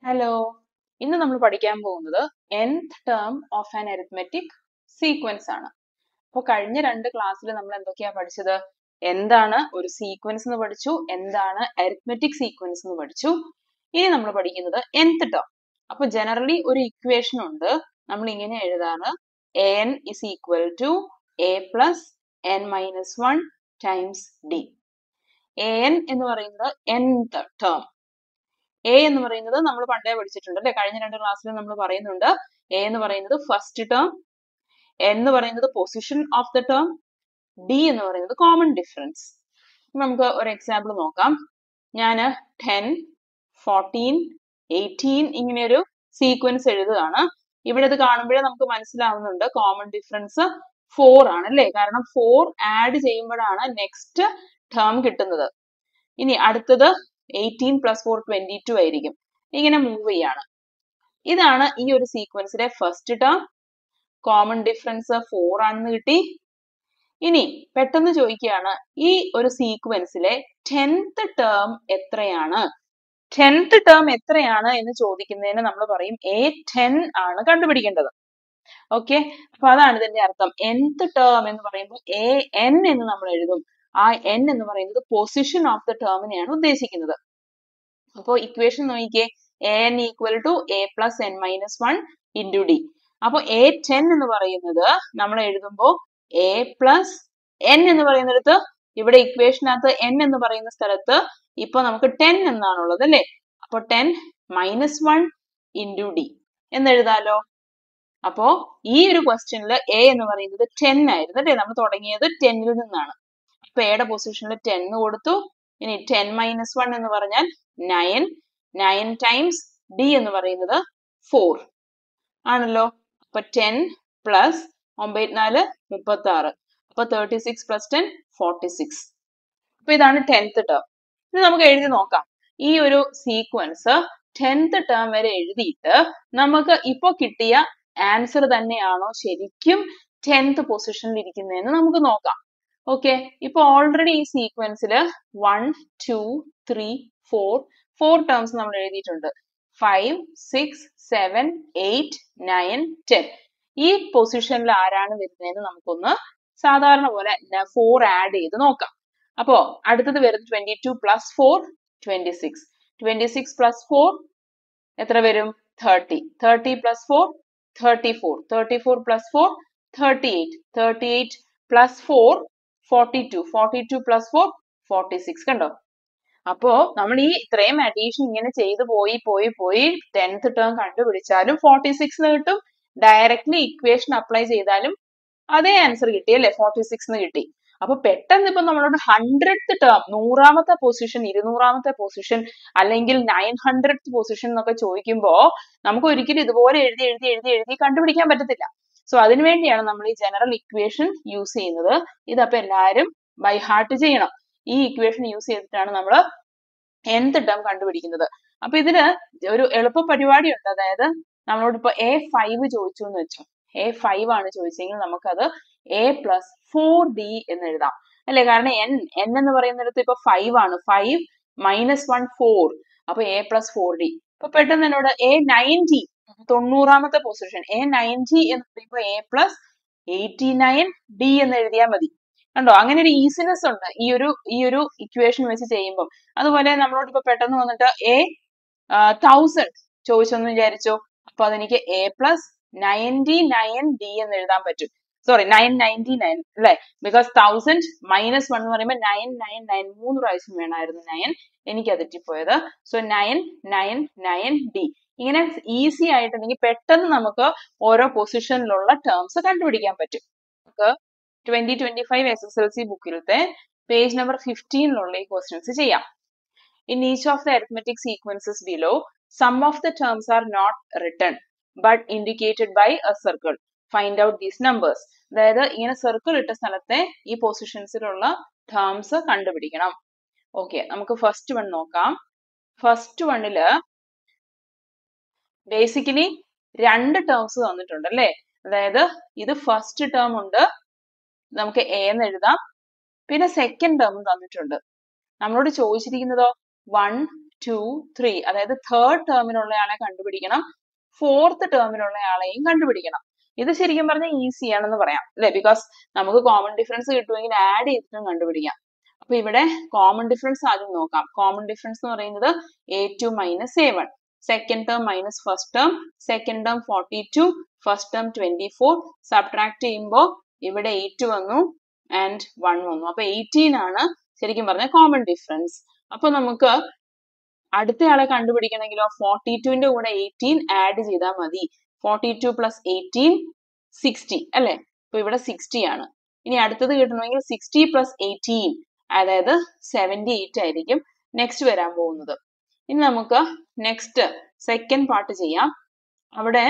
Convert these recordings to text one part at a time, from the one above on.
Hello, ഇന്ന് നമ്മൾ പഠിക്കാൻ പോകുന്നത് nth term of an arithmetic sequence ആണ്. അപ്പോൾ കഴിഞ്ഞ രണ്ട് ക്ലാസ്സിൽ നമ്മൾ എന്തൊക്കെയാ പഠിച്ചത്? എന്താണ് ഒരു സീക്വൻസ് എന്ന് പഠിച്ചു, എന്താണ് അരിത്മെറ്റിക് സീക്വൻസ് എന്ന് പഠിച്ചു. ഇനി നമ്മൾ പഠിക്കുന്നത് nth ടേം. അപ്പൊ ജനറലി ഒരു ഇക്വേഷൻ ഉണ്ട്, നമ്മൾ ഇങ്ങനെ എഴുതാണ്: an is equal to a plus n minus 1 times d. an എന്ന് പറയുന്നത് nth ടേം. എ എന്ന് പറയുന്നത് നമ്മൾ പണ്ടേ പഠിച്ചിട്ടുണ്ട് അല്ലെ, കഴിഞ്ഞ രണ്ട് ക്ലാസ്സിൽ നമ്മൾ പറയുന്നുണ്ട്. എ എന്ന് പറയുന്നത് ഫസ്റ്റ് ടേം, എൻ എന്ന് പറയുന്നത് position of the term, D എന്ന് പറയുന്നത് കോമൺ ഡിഫറൻസ്. നമുക്ക് ഒരു എക്സാമ്പിൾ നോക്കാം. ഞാൻ 10, 14, 18 ഇങ്ങനെ ഒരു സീക്വൻസ് എഴുതുകയാണ്. ഇവിടെ ഇത് കാണുമ്പോഴേ നമുക്ക് മനസ്സിലാവുന്നുണ്ട് കോമൺ ഡിഫറൻസ് 4 ആണ് അല്ലേ, കാരണം 4 ആഡ് ചെയ്യുമ്പോഴാണ് നെക്സ്റ്റ് ടേം കിട്ടുന്നത്. ഇനി അടുത്തത് 18 + 4 22 ആയിരിക്കും. ഇങ്ങനെ മൂവ് ചെയ്യാണ്. ഇതാണ് ഈ ഒരു സീക്വൻസിലെ ഫസ്റ്റ് ടേം. കോമൺ ഡിഫറൻസ് 4 ആണെന്ന് കിട്ടി. ഇനി പെട്ടെന്ന് ചോദിക്കുകയാണ്, ഈ ഒരു സീക്വൻസിലെ 10th ടേം എത്രയാണ്? 10th ടേം എത്രയാണ് എന്ന് ചോദിക്കുന്നതിന് നമ്മൾ പറയും A10 ആണ് കണ്ടുപിടിക്കേണ്ടത്. ഓക്കെ, അപ്പൊ അതാണ് ഇതിന്റെ അർത്ഥം. nth ടേം എന്ന് പറയുമ്പോൾ an എന്ന് നമ്മൾ എഴുതും. ആ n എന്ന് പറയുന്നത് പൊസിഷൻ ഓഫ് ദ ടേമിനെയാണ് ഉദ്ദേശിക്കുന്നത്. അപ്പോൾ ഇക്വേഷൻ നോക്കിക്കേ, an equal to a plus n minus 1 into D. അപ്പൊ A10 എന്ന് പറയുന്നത് നമ്മൾ എഴുതുമ്പോൾ a പ്ലസ് n എന്ന് പറയുന്നിടത്ത്, ഇവിടെ ഇക്വേഷനകത്ത് n എന്ന് പറയുന്ന സ്ഥലത്ത് ഇപ്പൊ നമുക്ക് 10 എന്നാണുള്ളത് അല്ലെ. അപ്പൊ 10 മൈനസ് 1 ഇൻറ്റു ഡി എന്ന് എഴുതാലോ. അപ്പോ ഈ ഒരു ക്വസ്റ്റ്യനിൽ a എന്ന് പറയുന്നത് 10 ആയിരുന്നു അല്ലെ, നമ്മൾ തുടങ്ങിയത് 10ൽ നിന്നാണ്. അപ്പൊ എയുടെ പൊസിഷനിൽ 10 കൊടുത്തു. ഇനി 10 മൈനസ് 1 എന്ന് പറഞ്ഞാൽ 9. 9 ടൈംസ് d എന്ന് പറയുന്നത് 4 ആണല്ലോ. അപ്പൊ 10 പ്ലസ് 9 4 36. അപ്പൊ 36 പ്ലസ് 10 46. അപ്പൊ ഇതാണ് 10th ടേം. ഇത് നമുക്ക് എഴുതി നോക്കാം. ഈ ഒരു സീക്വൻസ് 10th ടേം വരെ എഴുതിയിട്ട് നമുക്ക് ഇപ്പൊ കിട്ടിയ ആൻസർ തന്നെയാണോ ശരിക്കും 10th പൊസിഷനിൽ ഇരിക്കുന്നതെന്ന് നമുക്ക് നോക്കാം. ഓക്കെ, ഇപ്പൊ ഓൾറെഡി ഈ സീക്വൻസിൽ 1 2 3 4 ടേംസ് നമ്മൾ എഴുതിയിട്ടുണ്ട്. 5 6 7 8 9 10. ഈ പൊസിഷനിൽ ആരാണ് വരുന്നതെന്ന് നമുക്കൊന്ന് സാധാരണ പോലെ 4 ആഡ് ചെയ്ത് നോക്കാം. അപ്പോ അടുത്തത് വരുന്നത് 22 പ്ലസ് 4 26. 26 പ്ലസ് 4 എത്ര വരും? 30. 30 പ്ലസ് 4 34. 34 പ്ലസ് 4 38. 38 പ്ലസ് 4 42. 42 പ്ലസ് 4 46. കണ്ടോ? അപ്പോ നമ്മൾ ഈ ഇത്രയും അഡീഷൻ ഇങ്ങനെ ചെയ്ത് പോയി 10th ടേം കണ്ടുപിടിച്ചാലും 46 കിട്ടും. ഡയറക്ട്ലി ഇക്വേഷൻ അപ്ലൈ ചെയ്താലും അതേ ആൻസർ കിട്ടി അല്ലെ, 46 കിട്ടി. അപ്പൊ പെട്ടെന്ന് ഇപ്പൊ നമ്മളോട് 100th ടേം, 100ാമത്തെ പൊസിഷൻ, 200ാമത്തെ പൊസിഷൻ അല്ലെങ്കിൽ 900th പൊസിഷൻ എന്നൊക്കെ ചോദിക്കുമ്പോ നമുക്ക് ഒരിക്കലും ഇതുപോലെ എഴുതി എഴുതി എഴുതി എഴുതി കണ്ടുപിടിക്കാൻ പറ്റത്തില്ല. സോ അതിനുവേണ്ടിയാണ് നമ്മൾ ഈ ജനറൽ ഇക്വേഷൻ യൂസ് ചെയ്യുന്നത്. ഇതപ്പൊ എല്ലാവരും ബൈ ഹാർട്ട് ചെയ്യണം. ഈ ഇക്വേഷൻ യൂസ് ചെയ്തിട്ടാണ് നമ്മൾ nth ടേം കണ്ടുപിടിക്കുന്നത്. അപ്പൊ ഇതിന് ഒരു എളുപ്പ പരിപാടി ഉണ്ട്. അതായത് നമ്മളോട് ഇപ്പൊ A5 ചോദിച്ചു എന്ന് വെച്ചോ, A5 ആണ് ചോദിച്ചെങ്കിൽ നമുക്കത് a പ്ലസ് 4d എന്ന് എഴുതാം അല്ലെ, കാരണം n എന്ന് പറയുന്നിടത്ത് ഇപ്പൊ 5 ആണ്. 5 മൈനസ് 1 4. അപ്പൊ a പ്ലസ് 4d. ഇപ്പൊ പെട്ടെന്ന് എന്നോട് A90, 90ാമത്തെ പൊസിഷൻ A90 എന്ന് പറയുമ്പോ a പ്ലസ് 89d എന്ന് എഴുതിയാൽ മതി. കണ്ടോ, അങ്ങനെ ഒരു ഈസിനെസ് ഉണ്ട് ഈ ഒരു ഇക്വേഷൻ വെച്ച് ചെയ്യുമ്പോൾ. അതുപോലെ നമ്മളോട് ഇപ്പൊ പെട്ടെന്ന് വന്നിട്ട് A1000 ചോദിച്ചെന്ന് വിചാരിച്ചോ, അപ്പൊ അതെനിക്ക് a പ്ലസ് 99d എന്ന് എഴുതാൻ പറ്റും. സോറി, 999 അല്ലെ, ബിക്കോസ് 1000 മൈനസ് 1 എന്ന് പറയുമ്പോൾ 999 3 പ്രാവശ്യം വേണമായിരുന്നു 9, എനിക്ക് തെറ്റിപ്പോയത്. So 999d. ഇങ്ങനെ ഈസി ആയിട്ടുണ്ടെങ്കിൽ പെട്ടെന്ന് നമുക്ക് ഓരോ പൊസിഷനിലുള്ള ടേംസ് കണ്ടുപിടിക്കാൻ പറ്റും. നമുക്ക് 2025 SSLC ബുക്കിലത്തെ പേജ് നമ്പർ 15ലുള്ള ഈ ക്വസ്റ്റ്യൻസ് ചെയ്യാം. In each of the arithmetic sequences below, some of the terms are not written but indicated by a circle. Find out these numbers. അതായത് ഇങ്ങനെ സർക്കിൾ ഇട്ട സ്ഥലത്തെ ഈ പൊസിഷൻസിലുള്ള ടേംസ് കണ്ടുപിടിക്കണം. ഓക്കെ, നമുക്ക് ഫസ്റ്റ് വൺ നോക്കാം. ഫസ്റ്റ് വണ്ണില് ബേസിക്കലി 2 ടേംസ് തന്നിട്ടുണ്ട് അല്ലെ. അതായത് ഇത് ഫസ്റ്റ് ടേം ഉണ്ട്, നമുക്ക് a എന്ന് എഴുതാം. പിന്നെ സെക്കൻഡ് ടേം തന്നിട്ടുണ്ട്. നമ്മളോട് ചോദിച്ചിരിക്കുന്നതോ 1 2 3 അതായത് തേർഡ് ടേമിലുള്ള ആളെ കണ്ടുപിടിക്കണം, ഫോർത്ത് ടേമിലുള്ള ആളെയും കണ്ടുപിടിക്കണം. ഇത് ശരിക്കും പറഞ്ഞാൽ ഈസി ആണെന്ന് പറയാം അല്ലെ, ബിക്കോസ് നമുക്ക് കോമൺ ഡിഫറൻസ് കിട്ടുമെങ്കിൽ ആഡ് ചെയ്തിട്ടും കണ്ടുപിടിക്കാം. അപ്പൊ ഇവിടെ കോമൺ ഡിഫറൻസ് ആദ്യം നോക്കാം. കോമൺ ഡിഫറൻസ് എന്ന് പറയുന്നത് a2 minus a1, second term minus first term, second term 42, first term 24, subtract ചെയ്യുമ്പോൾ ഇവിടെ 8 വന്നു ആൻഡ് 1 വന്നു. അപ്പൊ 18 ആണ് ശരിക്കും പറഞ്ഞ കോമൺ ഡിഫറൻസ്. അപ്പൊ നമുക്ക് അടുത്തയാളെ കണ്ടുപിടിക്കണമെങ്കിലോ 42ന്റെ കൂടെ 18 ആഡ് ചെയ്താൽ മതി. 42 പ്ലസ് 18 60 അല്ലെ, അപ്പൊ ഇവിടെ 60 ആണ്. ഇനി അടുത്തത് കിട്ടണമെങ്കിൽ 60 പ്ലസ് 18 അതായത് 78 ആയിരിക്കും നെക്സ്റ്റ് വരാൻ പോകുന്നത്. ഇനി നമുക്ക് നെക്സ്റ്റ് സെക്കൻഡ് പാർട്ട് ചെയ്യാം. അവിടെ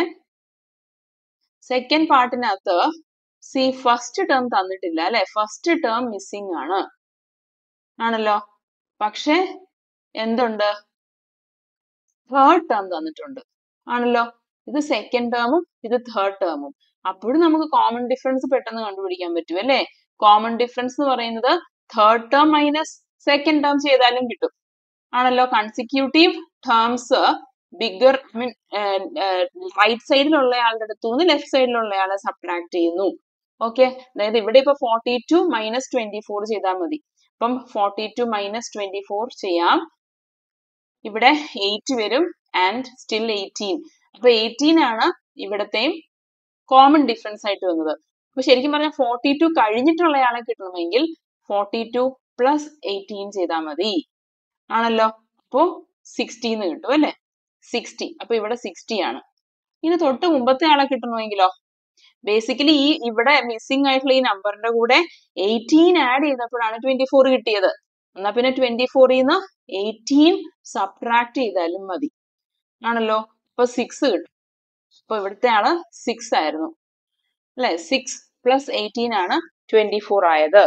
സെക്കൻഡ് പാർട്ടിനകത്ത് ഫസ്റ്റ് ടേം തന്നിട്ടില്ല അല്ലെ, ഫസ്റ്റ് ടേം മിസ്സിംഗ് ആണല്ലോ. പക്ഷെ എന്തുണ്ട്, തേർഡ് ടേം തന്നിട്ടുണ്ട് ആണല്ലോ. ഇത് സെക്കൻഡ് ടേമും ഇത് തേർഡ് ടേമും. അപ്പോഴും നമുക്ക് കോമൺ ഡിഫറൻസ് പെട്ടെന്ന് കണ്ടുപിടിക്കാൻ പറ്റും അല്ലെ. കോമൺ ഡിഫറൻസ് എന്ന് പറയുന്നത് third term minus second term ചെയ്താലും കിട്ടും ആണല്ലോ. കൺസിക്യൂട്ടീവ് ടേംസ് ബിഗർ മീൻ റൈറ്റ് സൈഡിലുള്ള ആളുടെ അടുത്തുനിന്ന് ലെഫ്റ്റ് സൈഡിലുള്ള ആളെ സബ്ട്രാക്ട് ചെയ്യുന്നു. ഓക്കെ, അതായത് ഇവിടെ ഇപ്പൊ 42 മൈനസ് 24 ചെയ്താൽ മതി. അപ്പം 42 മൈനസ് 24 ചെയ്യാം. ഇവിടെ 8 വരും ആൻഡ് സ്റ്റിൽ 18. അപ്പൊ 18 ആണ് ഇവിടത്തെയും കോമൺ ഡിഫറൻസ് ആയിട്ട് വന്നത്. അപ്പൊ ശരിക്കും പറഞ്ഞാൽ 42 കഴിഞ്ഞിട്ടുള്ള ആളെ കിട്ടണമെങ്കിൽ 42 പ്ലസ് 18 ചെയ്താൽ മതി ആണല്ലോ. അപ്പോ 60 എന്ന് കിട്ടും അല്ലെ, 60. അപ്പൊ ഇവിടെ 60 ആണ്. ഇനി തൊട്ട് മുമ്പത്തെ ആളെ കിട്ടണമെങ്കിലോ ബേസിക്കലി ഈ ഇവിടെ മിസ്സിംഗ് ആയിട്ടുള്ള ഈ നമ്പറിന്റെ കൂടെ 18 ആഡ് ചെയ്തപ്പോഴാണ് 24 കിട്ടിയത്. എന്നാ പിന്നെ 24ന്ന് 18 സബ്ട്രാക്ട് ചെയ്താലും മതി ആണല്ലോ. അപ്പൊ 6 കിട്ടും. അപ്പൊ ഇവിടുത്തെ ആള് 6 ആയിരുന്നു അല്ലെ. 6 പ്ലസ് 18 ആണ് 24 ആയത്.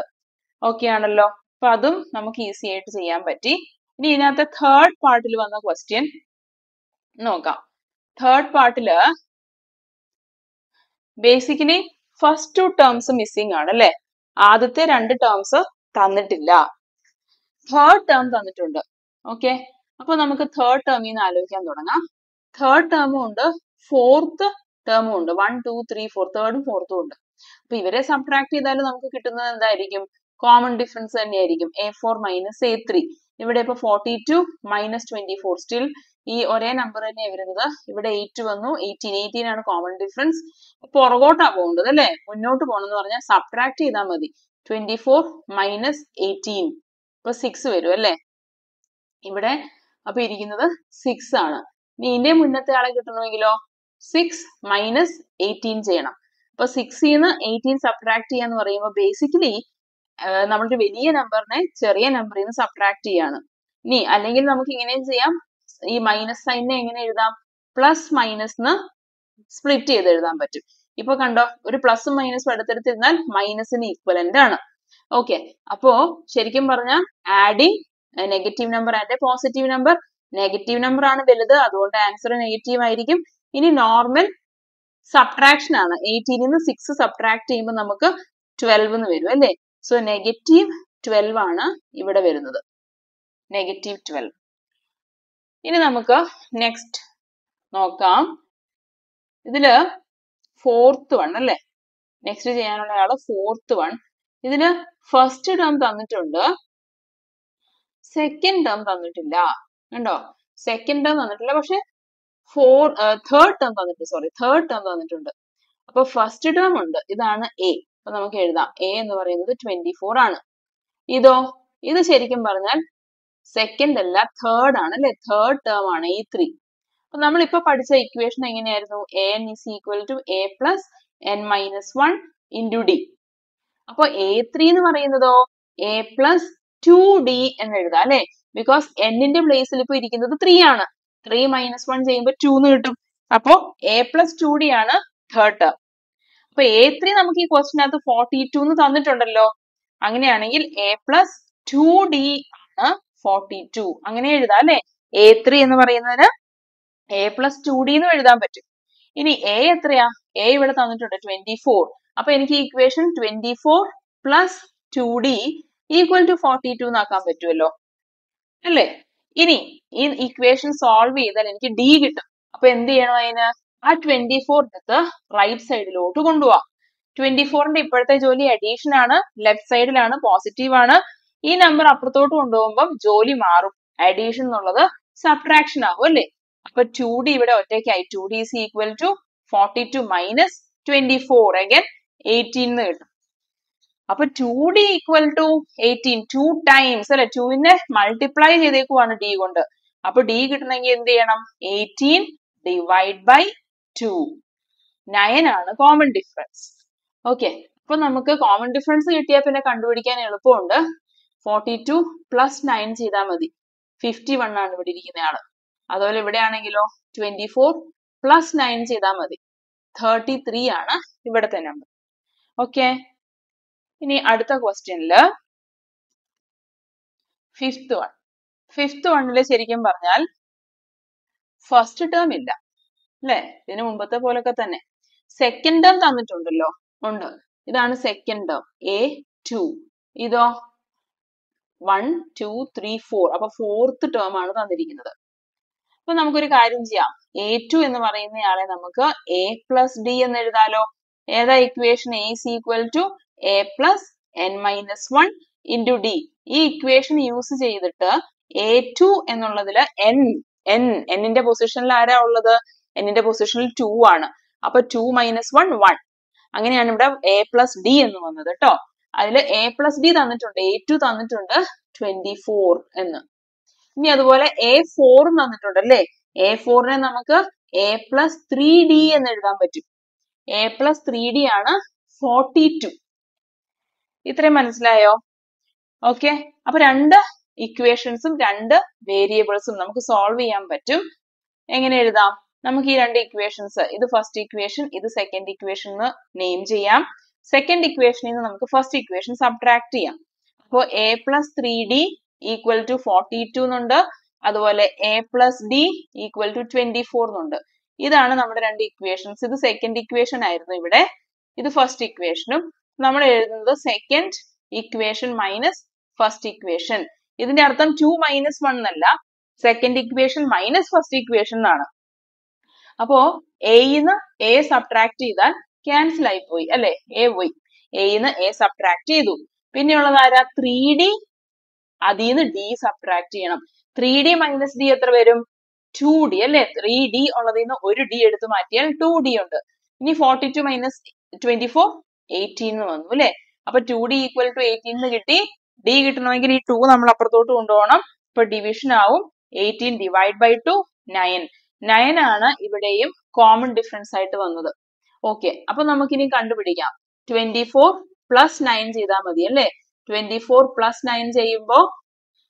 ഓക്കെ ആണല്ലോ. അപ്പൊ അതും നമുക്ക് ഈസി ആയിട്ട് ചെയ്യാൻ പറ്റി. ഇനി ഇതിനകത്ത് തേർഡ് പാർട്ടിൽ വന്ന ക്വസ്റ്റ്യൻ നോക്കാം. തേർഡ് പാർട്ടില് ബേസിക്കലി ഫസ്റ്റ് 2 ടേംസ് മിസ്സിംഗ് ആണ് അല്ലെ. ആദ്യത്തെ 2 ടേംസ് തന്നിട്ടില്ല, തേർഡ് ടേം തന്നിട്ടുണ്ട്. ഓക്കെ, അപ്പൊ നമുക്ക് തേർഡ് ടേമിൽ നിന്ന് ആലോചിക്കാൻ തുടങ്ങാം. തേർഡ് ടേമും ഉണ്ട് ഫോർത്ത് ടേമും ഉണ്ട്. 1 2 3 4 തേർഡും ഫോർത്തും ഉണ്ട്. അപ്പൊ ഇവരെ സബ്ട്രാക്ട് ചെയ്താൽ നമുക്ക് കിട്ടുന്നത് എന്തായിരിക്കും, കോമൺ ഡിഫറൻസ് തന്നെയായിരിക്കും. a4 minus a3. ഇവിടെ ഇപ്പൊ 42 മൈനസ് 24 സ്റ്റിൽ ഈ ഒരേ നമ്പർ തന്നെയാണ് വരുന്നത്. ഇവിടെ 8 വന്നു, 18 ആണ് കോമൺ ഡിഫറൻസ്. പുറകോട്ടാ പോകേണ്ടത് അല്ലെ, മുന്നോട്ട് പോകണമെന്ന് പറഞ്ഞാൽ സബ്ട്രാക്ട് ചെയ്താൽ മതി. 24 മൈനസ് 18 ഇപ്പൊ 6 വരും അല്ലെ ഇവിടെ. അപ്പൊ ഇരിക്കുന്നത് 6 ആണ്. ഇനി ഇതിന്റെ മുന്നത്തെ ആളെ കിട്ടണമെങ്കിലോ 6 മൈനസ് 18 ചെയ്യണം. അപ്പൊ 6ന്ന് 18 സബ്ട്രാക്ട് ചെയ്യാന്ന് പറയുമ്പോൾ ബേസിക്കലി നമ്മളൊരു വലിയ നമ്പറിനെ ചെറിയ നമ്പറിൽ നിന്ന് സബ്ട്രാക്ട് ചെയ്യാണ്. ഇനി അല്ലെങ്കിൽ നമുക്ക് ഇങ്ങനെയും ചെയ്യാം, ഈ മൈനസ് സൈനെ എങ്ങനെ എഴുതാം, പ്ലസ് മൈനസ് സ്പ്ലിറ്റ് ചെയ്ത് എഴുതാൻ പറ്റും. ഇപ്പൊ കണ്ടോ, ഒരു പ്ലസും മൈനസും അടുത്തെടുത്തിരുന്നാൽ മൈനസിന് ഈക്വലന്റ് ആണ്. ഓക്കെ, അപ്പോ ശരിക്കും പറഞ്ഞാൽ adding negative number and positive number, negative number ആണ് വലുത്, അതുകൊണ്ട് ആൻസർ നെഗറ്റീവ് ആയിരിക്കും. ഇനി നോർമൽ സബ്ട്രാക്ഷൻ ആണ്, 18 നിന്ന് 6 സബ്ട്രാക്ട് ചെയ്യുമ്പോൾ നമുക്ക് 12 എന്ന് വരും അല്ലേ. സോ നെഗറ്റീവ് 12 ആണ് ഇവിടെ വരുന്നത്, നെഗറ്റീവ് 12. ഇനി നമുക്ക് നെക്സ്റ്റ് നോക്കാം. ഇതില് ഫോർത്ത് വൺ അല്ലെ, നെക്സ്റ്റ് ചെയ്യാനുള്ള ആള് ഫോർത്ത് വൺ. ഇതില് ഫസ്റ്റ് ടേം തന്നിട്ടുണ്ട്, സെക്കൻഡ് ടേം തന്നിട്ടില്ല. കണ്ടോ, സെക്കൻഡ് ടേം തന്നിട്ടില്ല, പക്ഷെ തേർഡ് ടേം തന്നിട്ടുണ്ട്. അപ്പൊ ഫസ്റ്റ് ടേം ഉണ്ട്, ഇതാണ് എ. അപ്പൊ നമുക്ക് എഴുതാം എ എന്ന് പറയുന്നത് 24 ആണ്. ഇത് ശരിക്കും പറഞ്ഞാൽ സെക്കൻഡ് അല്ല തേർഡ് ആണ് അല്ലെ, തേർഡ് ടേം ആണ് E3. അപ്പൊ നമ്മളിപ്പോ പഠിച്ച ഇക്വേഷൻ എങ്ങനെയായിരുന്നു, an is equal to a plus n minus 1 into d. അപ്പൊ A3 എന്ന് പറയുന്നതോ a plus 2d എന്ന് എഴുതാം അല്ലെ, ബിക്കോസ് n-ന്റെ പ്ലേസിൽ ഇപ്പൊ ഇരിക്കുന്നത് 3 ആണ്. 3 മൈനസ് 1 ചെയ്യുമ്പോൾ 2 എന്ന് കിട്ടും. അപ്പോ a plus 2d ആണ് തേർഡ് ടേം. അപ്പൊ A3 നമുക്ക് ഈ ക്വസ്റ്റിനകത്ത് 42 എന്ന് തന്നിട്ടുണ്ടല്ലോ. അങ്ങനെയാണെങ്കിൽ a plus 2d ആണ് 42. അങ്ങനെ എഴുതാം അല്ലെ. A3 എന്ന് പറയുന്നതിന് a plus 2d എന്ന് എഴുതാൻ പറ്റും. ഇനി a എത്രയാ, a ഇവിടെ തന്നിട്ടുണ്ട് 24. അപ്പൊ എനിക്ക് ഈ equation 24 plus 2d equal to 42 എന്നാക്കാൻ പറ്റുമല്ലോ അല്ലേ. ഇനി ഈ ഇക്വേഷൻ സോൾവ് ചെയ്താൽ എനിക്ക് ഡി കിട്ടും. അപ്പൊ എന്ത് ചെയ്യണം അതിന്? ആ 24 എടുത്ത് റൈറ്റ് സൈഡിലോട്ട് കൊണ്ടുപോവാം. 24ന്റെ ഇപ്പോഴത്തെ ജോലി അഡീഷൻ ആണ്, ലെഫ്റ്റ് സൈഡിലാണ്, പോസിറ്റീവ് ആണ്. ഈ നമ്പർ അപ്പുറത്തോട്ട് കൊണ്ടുപോകുമ്പോൾ ജോലി മാറും, അഡീഷൻ എന്നുള്ളത് സബ്ട്രാക്ഷൻ ആകും അല്ലേ? അപ്പൊ 2d ഇവിടെ ഒറ്റയ്ക്കായി. 2d is equal to 42 minus 24 again 18 എന്ന് കിട്ടും. അപ്പൊ 2d equal to 18 2 times അല്ലെ, 2നെ മൾട്ടിപ്ലൈ ചെയ്തേക്കുവാണ് d കൊണ്ട്. അപ്പൊ d കിട്ടണമെങ്കിൽ എന്ത് ചെയ്യണം? 18 divide by 2. 9 ആണ് കോമൺ ഡിഫറൻസ്. ഓക്കെ, അപ്പൊ നമുക്ക് കോമൺ ഡിഫറൻസ് കിട്ടിയാൽ പിന്നെ കണ്ടുപിടിക്കാൻ എളുപ്പമുണ്ട്. 42 പ്ലസ് 9 ചെയ്താൽ മതി. 51 ആണ് ഇവിടെ ഇരിക്കുന്ന ആള്. അതുപോലെ ഇവിടെ ആണെങ്കിലോ 24 പ്ലസ് 9 ചെയ്താൽ മതി. 33 ആണ് ഇവിടത്തെ നമ്പർ. ഓക്കെ, ഇനി അടുത്ത ക്വസ്റ്റ്യനില് ഫിഫ്ത് വണ്ണില് ശരിക്കും പറഞ്ഞാൽ ഫസ്റ്റ് ടേം ഇല്ല അല്ലെ, ഇതിന് മുമ്പത്തെ പോലൊക്കെ തന്നെ. സെക്കൻഡ് ടേം തന്നിട്ടുണ്ടല്ലോ, ഉണ്ട്. ഇതാണ് സെക്കൻഡ് ടേം A2. ഇതോ 1 2 3 4. അപ്പൊ ഫോർത്ത് ടേം ആണ് തന്നിരിക്കുന്നത്. അപ്പൊ നമുക്കൊരു കാര്യം ചെയ്യാം. A2 എന്ന് പറയുന്നയാളെ നമുക്ക് A പ്ലസ് ഡി എന്ന് എഴുതാലോ. ഏതാ equation? A is equal to A plus n minus 1 into d. ഈ ഇക്വേഷൻ യൂസ് ചെയ്തിട്ട് A2 എന്നുള്ളതില് n-ന്റെ പൊസിഷനിൽ ആരാ ഉള്ളത്? n-ന്റെ പൊസിഷനിൽ 2 ആണ്. അപ്പൊ 2 minus 1 1. അങ്ങനെയാണ് ഇവിടെ A പ്ലസ് ഡി എന്ന് വന്നത് കേട്ടോ. അതിൽ A പ്ലസ് ഡി തന്നിട്ടുണ്ട്, A2 തന്നിട്ടുണ്ട് 24 എന്ന്. ഇനി അതുപോലെ A4 തന്നിട്ടുണ്ട് അല്ലേ. A4നെ നമുക്ക് A പ്ലസ് 3d എന്ന് എഴുതാൻ പറ്റും. A പ്ലസ് 3d ആണ് 42. ഇത്രയും മനസ്സിലായോ? ഓക്കെ, അപ്പൊ രണ്ട് ഇക്വേഷൻസും രണ്ട് വേരിയബിൾസും നമുക്ക് സോൾവ് ചെയ്യാൻ പറ്റും. എങ്ങനെ എഴുതാം? നമുക്ക് ഈ രണ്ട് ഇക്വേഷൻസ്, ഇത് ഫസ്റ്റ് ഇക്വേഷൻ, ഇത് സെക്കൻഡ് ഇക്വേഷൻ എന്ന് നെയിം ചെയ്യാം. സെക്കൻഡ് ഇക്വേഷനിൽ നിന്ന് നമുക്ക് ഫസ്റ്റ് ഇക്വേഷൻ സബ്ട്രാക്ട് ചെയ്യാം. അപ്പോൾ A plus 3d equal to 42 എന്നുണ്ട്. അതുപോലെ A plus D equal to 24 എന്നുണ്ട്. ഇതാണ് നമ്മുടെ രണ്ട് ഇക്വേഷൻസ്. ഇത് സെക്കൻഡ് ഇക്വേഷൻ ആയിരുന്നു ഇവിടെ, ഇത് ഫസ്റ്റ് ഇക്വേഷനും. നമ്മൾ എഴുതുന്നത് second equation minus first equation. ഇതിന്റെ അർത്ഥം 2 മൈനസ് 1 എന്നല്ല, second equation minus first equation എന്നാണ്. അപ്പോ എന്ന് എ സബ്ട്രാക്ട് ചെയ്താൽ ക്യാൻസൽ ആയി പോയി അല്ലെ, എ പോയി. എന്ന് എ സബ്ട്രാക്ട് ചെയ്തു. പിന്നെയുള്ളത് ആരാ? 3d. അതിന്ന് ഡി സബ്ട്രാക്ട് ചെയ്യണം. 3d മൈനസ് ഡി എത്ര വരും? 2d അല്ലെ. 3d ഉള്ളതിന്ന് ഒരു ഡി എടുത്ത് മാറ്റിയാൽ 2d ഉണ്ട്. ഇനി 42 മൈനസ് 24 18 എന്ന് വന്നു അല്ലെ. അപ്പൊ 2d ഈക്വൽ ടു 18 എന്ന് കിട്ടി. ഡി കിട്ടണമെങ്കിൽ ഈ 2 നമ്മൾ അപ്പുറത്തോട്ട് കൊണ്ടുപോകണം. ഇപ്പൊ ഡിവിഷൻ ആവും. 18 ഡിവൈഡ് ബൈ 2 9. 9 ആണ് ഇവിടെയും കോമൺ ഡിഫറൻസ് ആയിട്ട് വന്നത്. ഓക്കെ, അപ്പൊ നമുക്കിനി കണ്ടുപിടിക്കാം. 24 പ്ലസ് 9 ചെയ്താൽ മതി അല്ലെ. 24 പ്ലസ് 9 ചെയ്യുമ്പോ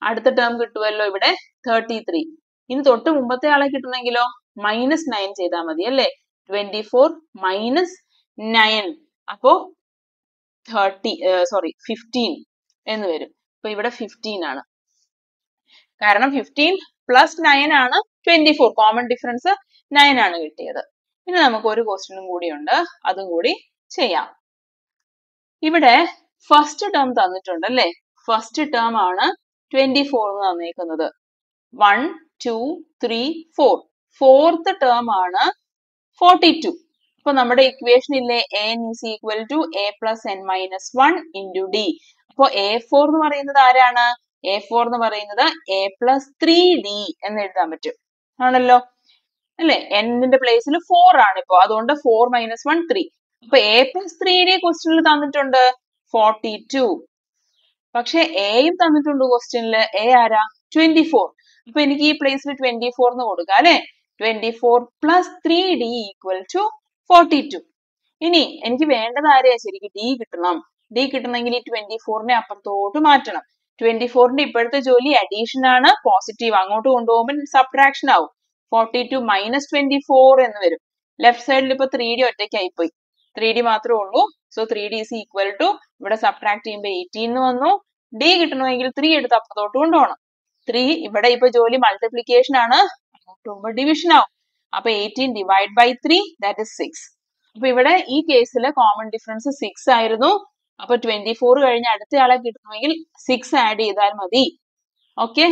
അടുത്ത ടേം കിട്ടുമല്ലോ ഇവിടെ 33. ഇനി തൊട്ട് മുമ്പത്തെ ആളെ കിട്ടണമെങ്കിലോ മൈനസ് 9 ചെയ്താൽ മതി അല്ലെ. 24 മൈനസ് 9 അപ്പോ 15 എന്ന് വരും. അപ്പൊ ഇവിടെ 15 ആണ്, കാരണം 15 പ്ലസ് 9 ആണ് 24. കോമൺ ഡിഫറൻസ് 9 ആണ് കിട്ടിയത്. ഇനി നമുക്ക് ഒരു ക്വസ്റ്റ്യനും കൂടി ഉണ്ട്, അതും കൂടി ചെയ്യാം. ഇവിടെ ഫസ്റ്റ് ടേം തന്നിട്ടുണ്ട് അല്ലെ. ഫസ്റ്റ് ടേം ആണ് 24 എന്ന് തന്നേക്കുന്നത്. 1 2 3 4. ഫോർത്ത് ടേം ആണ് 42. അപ്പൊ നമ്മുടെ ഇക്വേഷൻ ഇല്ലേ, n is equal to A plus n minus 1 into D. അപ്പൊ A4 എന്ന് പറയുന്നത് ആരാണ്? A4 എന്ന് പറയുന്നത് A പ്ലസ് 3d എന്ന് എഴുതാൻ പറ്റും ആണല്ലോ അല്ലെ. n-ന്റെ പ്ലേസിൽ 4 ആണ് ഇപ്പൊ, അതുകൊണ്ട് 4 മൈനസ് 1 3. അപ്പൊ A പ്ലസ് 3d ക്വസ്റ്റ്യനിൽ തന്നിട്ടുണ്ട് 42. പക്ഷെ എയും തന്നിട്ടുണ്ട് ക്വസ്റ്റ്യനിൽ. എ ആരാ? 24. അപ്പൊ എനിക്ക് ഈ പ്ലേസിൽ 24 എന്ന് കൊടുക്കാം അല്ലെ. 24 പ്ലസ് 3d ഈക്വൽ ടു 42. ഇനി എനിക്ക് വേണ്ടത് ആരെയാ ശരിക്കും? ഡി കിട്ടണം. ഡി കിട്ടണമെങ്കിൽ ഈ 24നെ അപ്പുറത്തോട്ട് മാറ്റണം. 24ന്റെ ഇപ്പോഴത്തെ ജോലി അഡീഷൻ ആണ്, പോസിറ്റീവ്. അങ്ങോട്ട് കൊണ്ടുപോകുമ്പോൾ സബ്ട്രാക്ഷൻ ആവും. 42 മൈനസ് 24 എന്ന് വരും. ലെഫ്റ്റ് സൈഡിൽ ഇപ്പൊ 3d ഒറ്റയ്ക്കായി പോയി, 3d മാത്രമേ ഉള്ളൂ. So 3d is equal to ഇവിടെ സബ്ട്രാക്ട് ചെയ്യുമ്പോൾ 18 എന്ന് വന്നു. ഡി കിട്ടണമെങ്കിൽ 3 എടുത്ത് അപ്പുറത്തോട്ട് കൊണ്ടുപോകണം. 3 ഇവിടെ ഇപ്പൊ ജോലി മൾട്ടിപ്ലിക്കേഷൻ ആണ്, അങ്ങോട്ട് പോകുമ്പോൾ ഡിവിഷൻ ആവും. അപ്പൊ 18 ഡിവൈഡ് ബൈ 3 ദാറ്റ് ഇസ് 6. അപ്പൊ ഇവിടെ ഈ കേസിൽ കോമൺ ഡിഫറൻസ് 6 ആയിരുന്നു. അപ്പൊ 24 കഴിഞ്ഞ് അടുത്ത ആളെ കിട്ടണമെങ്കിൽ 6 ആഡ് ചെയ്താൽ മതി. ഓക്കെ,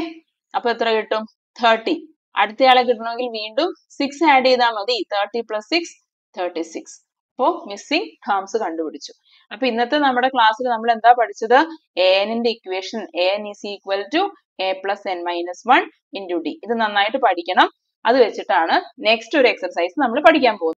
അപ്പൊ എത്ര കിട്ടും? 30. അടുത്തയാളെ കിട്ടണമെങ്കിൽ വീണ്ടും 6 ആഡ് ചെയ്താൽ മതി. 30 + 6 36. അപ്പോ മിസ്സിംഗ് ടേംസ് കണ്ടുപിടിച്ചു. അപ്പൊ ഇന്നത്തെ നമ്മുടെ ക്ലാസ്സിൽ നമ്മൾ എന്താ പഠിച്ചത്? an-ന്റെ equation an is equal to a plus n minus 1 into d. ഇത് നന്നായിട്ട് പഠിക്കണം. അത് വെച്ചിട്ടാണ് നെക്സ്റ്റ് ഒരു എക്സർസൈസ് നമ്മൾ പഠിക്കാൻ പോകുന്നത്.